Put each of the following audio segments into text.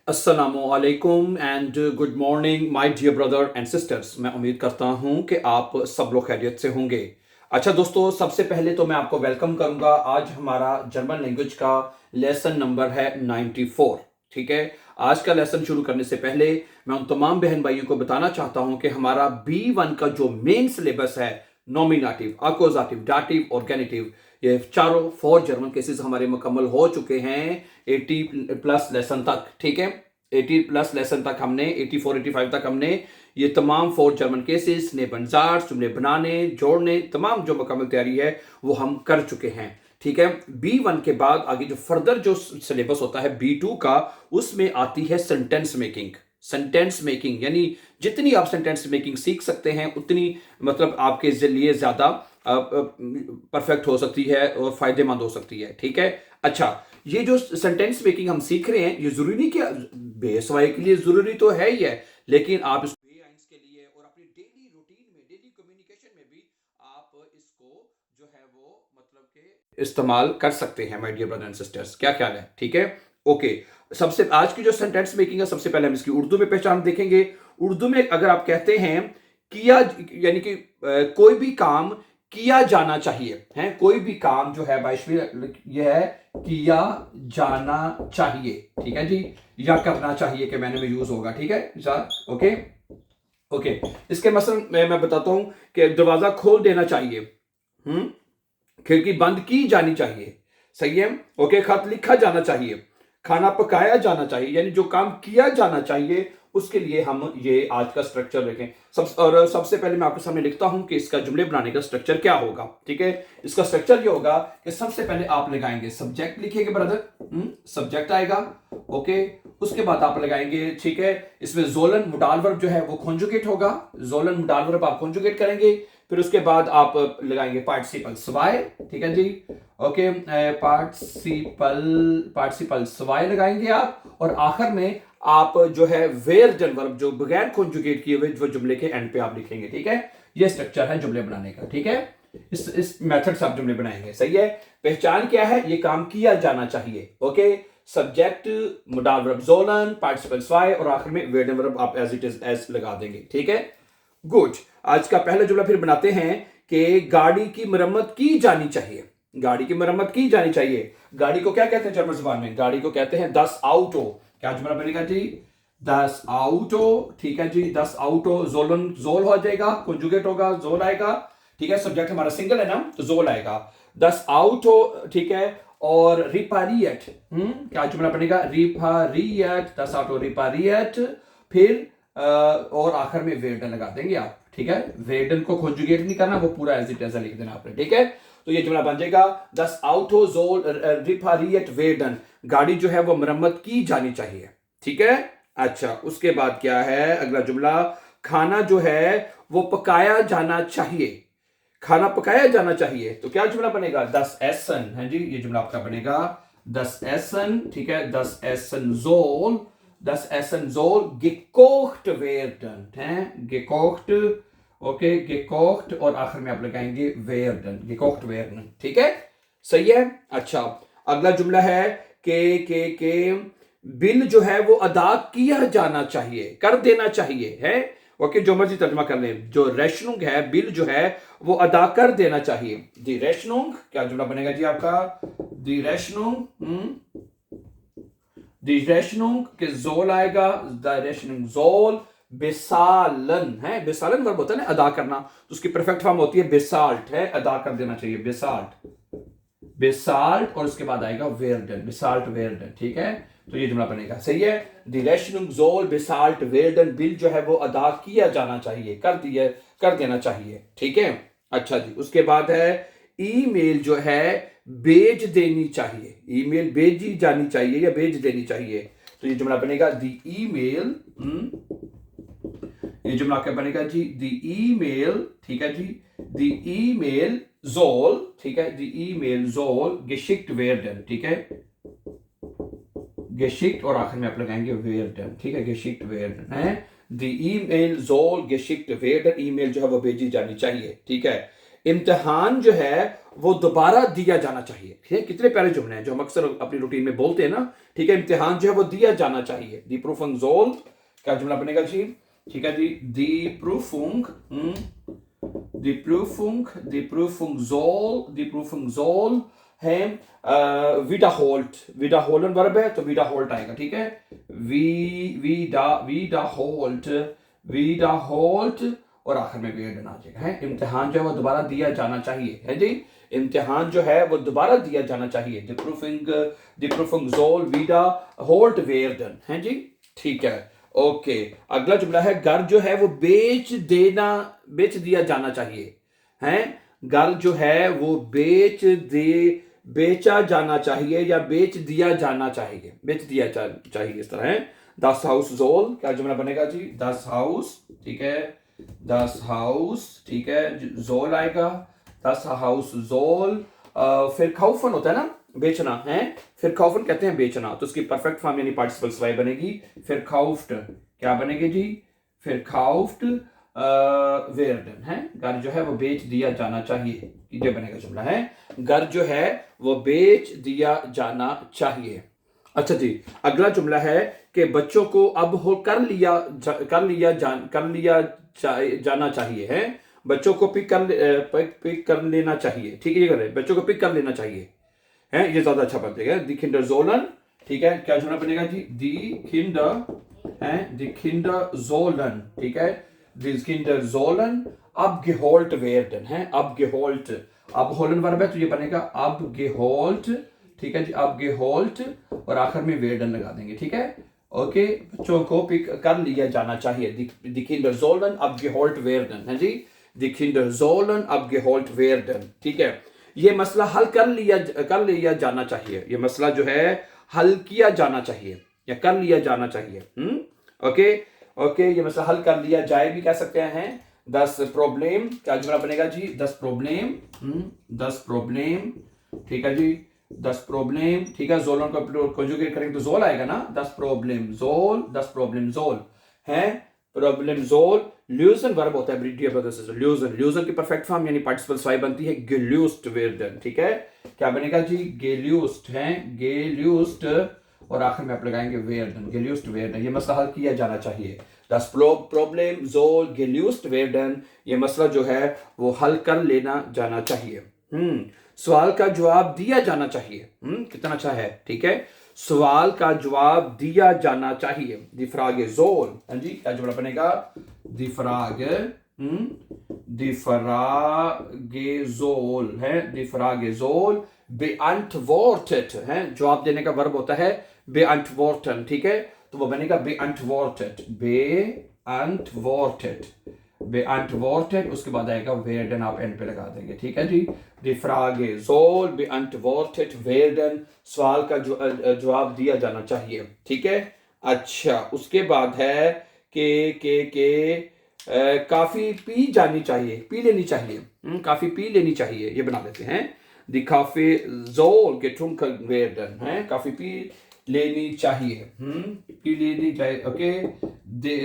अस्सलामुअलैकुम and good morning my dear brother and sisters. मैं उम्मीद करता हूं कि आप सब लोग खैरियत से होंगे। अच्छा दोस्तों, सबसे पहले तो मैं आपको वेलकम करूंगा। आज हमारा जर्मन लैंग्वेज का लेसन नंबर है 94। ठीक है। आज का लेसन शुरू करने से पहले मैं उन तमाम बहन भाइयों को बताना चाहता हूं कि हमारा B1 का जो मेन सिलेबस है, नॉमिनेटिव, अकोजाटिव, डाटिव और गेनिटिव, ये चारों 4 जर्मन केसेस हमारे मुकम्मल हो चुके हैं 80 प्लस लेसन तक। ठीक है। 80 प्लस लेसन तक हमने 84 85 तक हमने ये तमाम 4 जर्मन केसेस, नेबनजार्स, जुमले बनाने, जोड़ने, तमाम जो मुकम्मल तैयारी है वो हम कर चुके हैं। ठीक है। B1 के बाद आगे जो फर्दर जो सिलेबस होता है B2 का, उसमें आती है सेंटेंस मेकिंग। सेंटेंस मेकिंग यानी जितनी आप सेंटेंस मेकिंग सीख सकते हैं उतनी मतलब आपके लिए ज्यादा परफेक्ट हो सकती है और फायदेमंद हो सकती है। ठीक है। अच्छा, ये जो सेंटेंस मेकिंग हम सीख रहे हैं ये जरूरी नहीं कि बेसवाई के लिए, जरूरी तो है ही है, लेकिन आप इसको आइंस के लिए और अपनी डेली रूटीन में, डेली कम्युनिकेशन में भी आप इसको जो है वो मतलब के इस्तेमाल कर सकते हैं। My dear brother and sisters, क्या ख्याल है? ठीक है। ओके। सबसे आज की जो सेंटेंस मेकिंग है, सबसे पहले हम इसकी उर्दू में पहचान देखेंगे। उर्दू में अगर आप कहते हैं किया, यानी कि कोई भी काम किया जाना चाहिए है, कोई भी काम जो है बाइशवी यह है किया जाना चाहिए। ठीक है जी। या करना चाहिए के मैंने में यूज होगा। ठीक है सर। ओके। ओके। इसके मसलन मैं बताता हूं कि दरवाजा खोल देना चाहिए, खिड़की बंद की जानी चाहिए। सही है। ओके। खत लिखा जाना चाहिए, खाना पकाया जाना चाहिए, यानी जो काम किया जाना चाहिए उसके लिए हम ये आज का स्ट्रक्चर लिखें। सबसे पहले मैं आपके सामने लिखता हूं कि इसका जुमले बनाने का स्ट्रक्चर क्या होगा। ठीक है। इसका स्ट्रक्चर ये होगा कि सबसे पहले आप लगाएंगे सब्जेक्ट, लिखेंगे ब्रदर, सब्जेक्ट आएगा। ओके। उसके बाद आप लगाएंगे, ठीक है, इसमें जोलन मुडाल वर्ब जो है वो कॉन्जुगेट होगा। जोलन मुडाल वर्ब आप कॉन्जुगेट करेंगे। फिर उसके बाद आप लगाएंगे पार्टिसिपल सवाए। ठीक है जी। ओके। पार्टिसिपल सवाए लगाएंगे आप, और आखिर में आप जो है वेयर डन वर्ब जो बगैर कॉन्जुगेट किए हुए वो जुमले के एंड पे आप लिखेंगे। ठीक है। ये स्ट्रक्चर है जुमले बनाने का। ठीक है। इस मेथड से आप जुमले बनाएंगे। सही है। पहचान क्या है? ये काम किया जाना चाहिए। Okay. Subject, मुडाल verb Jolen, participle सवाए और आखिर में वेयर डन वर्ब आप एज इट इज एज लगा देंगे। ठीक है। गुड। आज का पहला जुमला फिर बनाते हैं कि गाड़ी की मरम्मत की जानी चाहिए। गाड़ी की मरम्मत की जानी चाहिए। गाड़ी को क्या कहते हैं जर्मन जुबान में? गाड़ी को कहते हैं दस आउटो। क्या जुमला बनेगा जी? दस आउटो। ठीक है जी। दस आउटो, जोलन जोल हो जाएगा, कंजुगेट होगा, जोल आएगा। ठीक है। सब्जेक्ट हमारा सिंगल है ना, तो जोल आएगा। दस आउटो। ठीक है। और रिपारियट, क्या जुमला बनेगा? रिपारियट, दस आउटो रिपारियट। फिर और आखिर में वेर्डन लगा देंगे आप। ठीक है। वेर्डन को कॉन्जुगेट नहीं करना, वो पूरा एज इट इज लिख देना आपने। ठीक है। तो ये जुमला बन जाएगा दस आउटो जोल रिपारियट वेर्डन। गाड़ी जो है वो मरम्मत की जानी चाहिए। ठीक है। अच्छा, उसके बाद क्या है अगला जुमला? खाना जो है वो पकाया जाना चाहिए। खाना पकाया जाना चाहिए, तो क्या जुमला बनेगा? दस एसन है जी। ये जुमला आपका बनेगा दस एसन। ठीक है। दस एसन जोल, das Essen soll gekocht werden है, gekocht। ओके। gekocht और आखिर में आप लगाएंगे werden, gekocht werden। ठीक है। सही है। अच्छा, अगला जुमला है के बिल जो है वो अदा किया जाना चाहिए, कर देना चाहिए है। ओके। जो मर्जी तर्जमा कर लें, जो रेशनुंग है, बिल जो है वो अदा कर देना चाहिए। दी रेशनुंग, क्या जुमला बनेगा जी आपका? दी रेशनुंग, Die Rechnung के जोल आएगा, द रेशनिंग जोल बेसालन है। बेसालन वर्ब होता है ना अदा करना, तो उसकी परफेक्ट फॉर्म होती है बेसाल्ट है, अदा कर देना चाहिए, बेसाल्ट। बेसाल्ट और उसके बाद आएगा वेर्डन, बेसाल्ट वेर्डन। ठीक है। तो ये जुमला बनेगा। सही है। द रेशनिंग जोल बेसाल्ट वेर्डन, बिल जो है वो अदा किया जाना चाहिए, कर देना चाहिए। ठीक है। अच्छा जी। उसके बाद है ईमेल जो है भेज देनी चाहिए। ईमेल भेजी जानी चाहिए या भेज देनी चाहिए, तो ये जुमला बनेगा दी ईमेल। ये जुमला क्या बनेगा जी? दी ईमेल। ठीक है जी। दी ईमेल जोल। ठीक है। दी ईमेल जोल geschickt werden। ठीक है। geschickt और आखिर में आप लगाएंगे werden। ठीक है। geschickt werden है। दी ईमेल जोल geschickt werden, ईमेल जो है वो भेजी जानी चाहिए। ठीक है। इम्तिहान जो है वो दोबारा दिया जाना चाहिए। ठीक है, कितने प्यारे जुमले हैं जो हम अक्सर अपनी रूटीन में बोलते हैं ना। ठीक है, इम्तिहान जो है वो दिया जाना चाहिए। दी प्रूफुंग जोल, क्या जुमला बनेगा जी? ठीक है जी, दी प्रूफुंग जोल है विडा होल्टन वर्ब है तो विडा होल्ट आएगा। ठीक है, विडा होल्ट और आखिर में वेर्डन आ जाएगा। है, इम्तिहान जो है वो दोबारा दिया जाना चाहिए। है जी, इम्तिहान जो है वो दोबारा दिया जाना चाहिए। दी प्रूफिंग जोल विडा होल्ट वेर्डन। है जी, ठीक है, ओके। अगला जुमला है घर जो है वो बेच दिया जाना चाहिए। है, घर जो है वो बेचा जाना चाहिए या बेच दिया जाना चाहिए, इस तरह है। दस हाउस जोल, क्या जुमला बनेगा जी? दस हाउस, ठीक है, दस हाउस, ठीक है, जोल आएगा। दस हाउस जोल। फिर खाउफन होता है ना बेचना, है, फिर खाउफन कहते हैं बेचना, तो उसकी परफेक्ट फॉर्म यानी पार्टिसिपल सवाई बनेगी फिर खाउफ्ट। क्या बनेगी जी? फिर खाउफ्ट वेर्डन। है, घर जो है वो बेच दिया जाना चाहिए, ये बनेगा जुमला। है, घर जो है वो बेच दिया जाना चाहिए। अच्छा जी, अगला जुमला है कि बच्चों को अब हो कर लिया जाना चाहिए। है, बच्चों को पिक कर लेना चाहिए। ठीक है, ये करें, बच्चों को पिक कर लेना चाहिए। है, ये ज्यादा अच्छा बनेगा। दी किंडर जोलन, ठीक है, क्या जुमला बनेगा जी? दी किंडर जोलन, ठीक है, दी किंडर जोलन अब geholt werden। है, अब geholt, अब होलन वर्ब है तो ये बनेगा अब geholt। ठीक है जी, अब geholt और आखिर में werden लगा देंगे। ठीक है, ओके, बच्चों को पिक कर लिया जाना चाहिए। दी किंडर जोलन अब geholt werden। है जी, दी किंडर जोलन अब geholt werden। ठीक है, ये मसला हल कर लिया जाना चाहिए। ये मसला जो है हल किया जाना चाहिए या कर लिया जाना चाहिए। ओके, ये मसला हल कर लिया जाए भी कह सकते हैं। 10 प्रॉब्लम, क्या जुमला बनेगा जी? 10 प्रॉब्लम, 10 प्रॉब्लम, ठीक है जी, 10 प्रॉब्लम। ठीक है, जोलन को कंजुगेट करेंगे तो जोल आएगा ना। 10 प्रॉब्लम जोल, 10 प्रॉब्लम जोल है, प्रॉब्लम जोल। ल्यूजन वर्ब होता है डियर ब्रदर्स सिस्टर्स, ल्यूजन की परफेक्ट फॉर्म यानी पार्टिसिपल सवाई बनती है गेल्यूस्ट वेर्डन। ठीक है, क्या बनेगा जी? गेल्यूस्ट है, गेल्यूस्ट और आखिर में आप लगाएंगे वेर्डन, गेल्यूस्ट वेर्डन। ये मसला हल किया जाना चाहिए। Das Problem soll gelöst werden, ये मसला जो है वो हल कर लेना जाना चाहिए। सवाल का जवाब दिया जाना चाहिए। कितना अच्छा है। ठीक है, सवाल का जवाब दिया जाना चाहिए। Die Frage soll, हाँ जी, क्या जुमला बनेगा? Die Frage soll है, die Frage soll beantwortet है, जवाब देने का वर्ब होता है beantworten। ठीक है, तो वो बनेगा beantwortet, उसके बाद आएगा werden, आप एंड पे लगा देंगे। ठीक है जी, die Frage soll beantwortet werden, सवाल का जवाब दिया जाना चाहिए। ठीक है, अच्छा, उसके बाद है के काफी पी जानी चाहिए, पी लेनी चाहिए। काफी पी लेनी चाहिए, ये बना लेते हैं। die Kaffee soll getrunken werden, है, काफी पी लेनी चाहिए। पी लेनी चाहिए। ओके,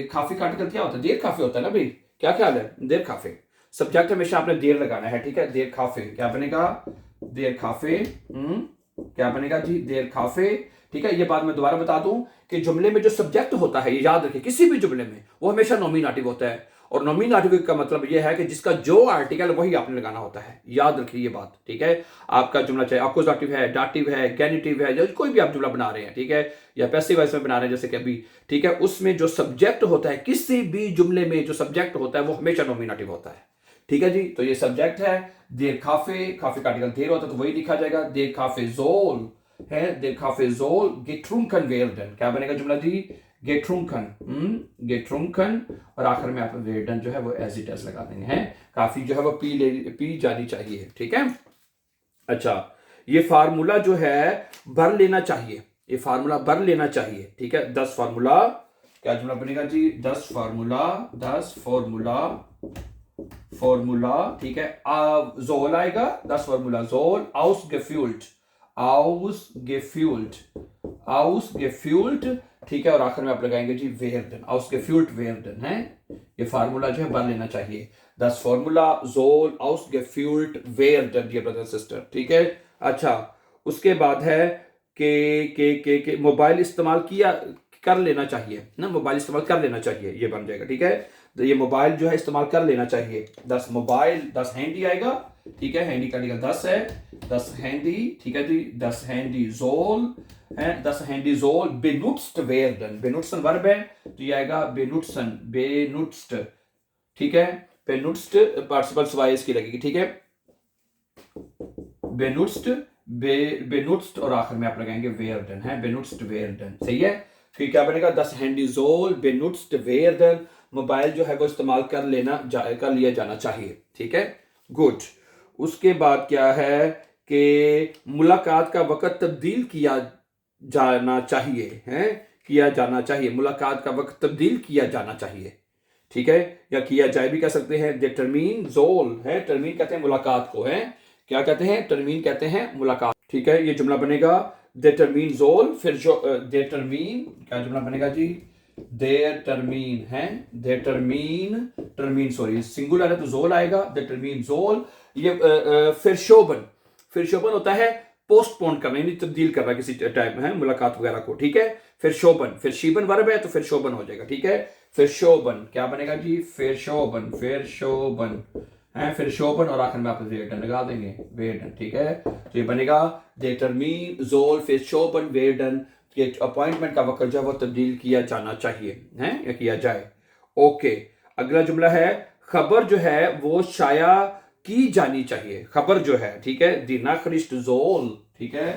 काफी का आर्टिकल क्या होता है? देर काफी होता है ना भाई, क्या ख्याल है? देर काफी, सब्जेक्ट हमेशा आपने देर लगाना है। ठीक है, देर काफी, क्या बनेगा? देर काफी, क्या बनेगा जी? देर काफी। ठीक है, ये बात मैं दोबारा बता दूं कि जुमले में जो सब्जेक्ट होता है, ये याद रखिए, किसी भी जुमले में वो हमेशा नॉमिनेटिव होता है। और नॉमिनेटिव का मतलब ये है कि जिसका जो आर्टिकल वही आपने लगाना होता है। याद रखिए ये बात। ठीक है, आपका जुमला चाहे अक्यूजेटिव है, डाटिव है, गेनिटिव है, या कोई भी आप जुमला बना रहे हैं, ठीक है, या पैसिव वॉइस में बना रहे हैं जैसे कि अभी, ठीक है, उसमें जो सब्जेक्ट होता है, किसी भी जुमले में जो सब्जेक्ट होता है वो हमेशा नॉमिनेटिव होता है। ठीक है जी, तो ये सब्जेक्ट है। देर काफे, काफे का आर्टिकल देर होता है तो वही लिखा जाएगा। देर काफे जोल है, देर काफे जोल getrunken werden, क्या बनेगा जुमला जी? getrunken, getrunken और आखिर में आप werden जो है वो as it is लगा देंगे। हैं, काफी जो है वो पी जानी चाहिए। ठीक है, अच्छा, ये फार्मूला जो है भर लेना चाहिए, ये फार्मूला भर लेना चाहिए। ठीक है, 10 फार्मूला, क्या जुमला बनेगा जी? 10 फार्मूला, ठीक है, जोल आएगा, 10 फार्मूला जोल, ausgefüllt, ausgefüllt, ausgefüllt, ठीक है। और आखिर में आप लगाएंगे जी werden, ausgefüllt werden है। ये फार्मूला जो है बन लेना चाहिए। Das Formula soll ausgefüllt werden, dear brother sister, ठीक है। अच्छा, उसके बाद है के मोबाइल इस्तेमाल किया कर लेना चाहिए ना, मोबाइल इस्तेमाल कर लेना चाहिए, ये बन जाएगा, ठीक है। तो ये मोबाइल जो है इस्तेमाल कर लेना चाहिए। 10 मोबाइल, 10 हैंडी आएगा, ठीक है। हैंडी का निकल 10 है, 10 हैंडी, ठीक है जी। 10 हैंडी जोल है, 10 हैंडी जोल बेनुट्स्ट werden, बेनुट्सन वर्ब है तो ये आएगा बेनुट्सन, बेनुट्स्ट, ठीक है। बेनुट्स्ट पार्टिसिपल वाई इसकी लगेगी, ठीक है। बेनुट्स्ट, बेनुट्स्ट और आखिर में आप लगाएंगे werden है, बेनुट्स्ट werden, सही है। फिर क्या बनेगा, 10 हैंडी जोल बेनुट्स्ट werden, मोबाइल जो है वो इस्तेमाल कर लिया जाना चाहिए, ठीक है। गुड। उसके बाद क्या है कि मुलाकात का वक्त तब्दील किया जाना चाहिए है, किया जाना चाहिए, मुलाकात का वक्त तब्दील किया जाना चाहिए, ठीक है। या किया जाए भी कह सकते हैं। दे टर्मीन जोल है, टर्मीन कहते हैं मुलाकात को है, क्या कहते हैं, टर्मीन कहते हैं मुलाकात, ठीक है। ये जुमला बनेगा दे टर्मीन जोल, फिर जो दे टर्मीन, क्या जुमला बनेगा जी, देर टर्मीन है, दे टर्मीन, टर्मीन सॉरी सिंगुलर है तो जोल आएगा, दे टर्मीन जोल। ये फिर शोबन, फिर शोबन होता है पोस्टपोन करना, यानी तब्दील करना किसी टाइम है, मुलाकात वगैरह को, ठीक है। फिर शोबन, फिर शीबन वर्ब है तो फिर शोबन हो जाएगा, ठीक है। फिर शोबन क्या बनेगा जी, फिर शोबन, फिर शोबन है, फिर शोबन और आखिर में आप वेडन लगा देंगे, वेडन, ठीक है। तो ये बनेगा दे टर्मीन जोल फिर शोबन वेडन, कि अपॉइंटमेंट का वक्त जो है वो तब्दील किया जाना चाहिए है या किया जाए। ओके, अगला जुमला है खबर जो है वो शाया की जानी चाहिए, खबर जो है, ठीक है। दी नाखरिस्ट जोल, ठीक है।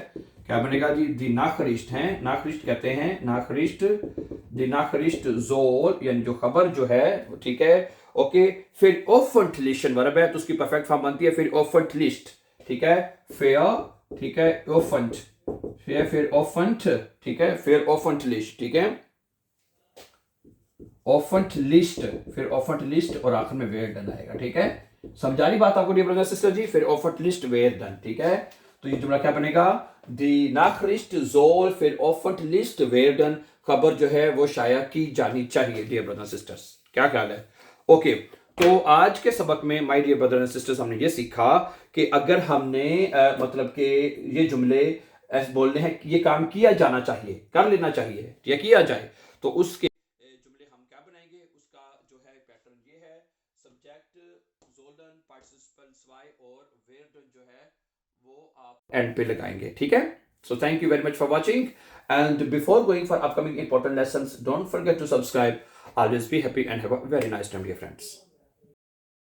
क्या बनेगा जी, दी नाखरिस्ट है, नाखरिस्ट कहते हैं, नाखरिस्ट, दी नाखरिस्ट जोल यानी जो खबर जो है, ठीक है। ओके, फिर ओफेंटलिशन वर्ब है तो उसकी परफेक्ट फॉर्म बनती है फिर ओफेंटलिस्ट, ठीक है। फेयर, ठीक है, ओफेंट, फिर ओफेंट, ठीक है, फिर ओफेंटलिस्ट, ठीक है। ओफेंटलिस्ट, फिर ओफेंटलिस्ट और आखिर में वेयर आएगा, ठीक है। समझा रही बात आपको डियर ब्रदर सिस्टर जी, फिर ओफेंटलिस्ट वेयर, ठीक है। तो ये जुमला क्या बनेगा, दी नाखरिस्ट जोल फिर ओफेंटलिस्ट वेयर, खबर जो है वो शाया की जानी चाहिए डियर ब्रदर सिस्टर्स, क्या ख्याल है। ओके, तो आज के सबक में my dear brother and sisters हमने ये सीखा कि अगर हमने मतलब कि ये जुमले ऐसे बोलने हैं कि ये काम किया जाना चाहिए, कर लेना चाहिए या किया जाए, तो उसके जुमले हम क्या बनाएंगे, उसका जो है पैटर्न ये है, सब्जेक्ट जोलन पार्टिसिपल्स वाई और वेयर जो है वो आप एंड पे लगाएंगे, ठीक है। So thank you very much for watching, and before going for upcoming important lessons, don't forget to subscribe. Always be happy and have a very nice time, dear friends.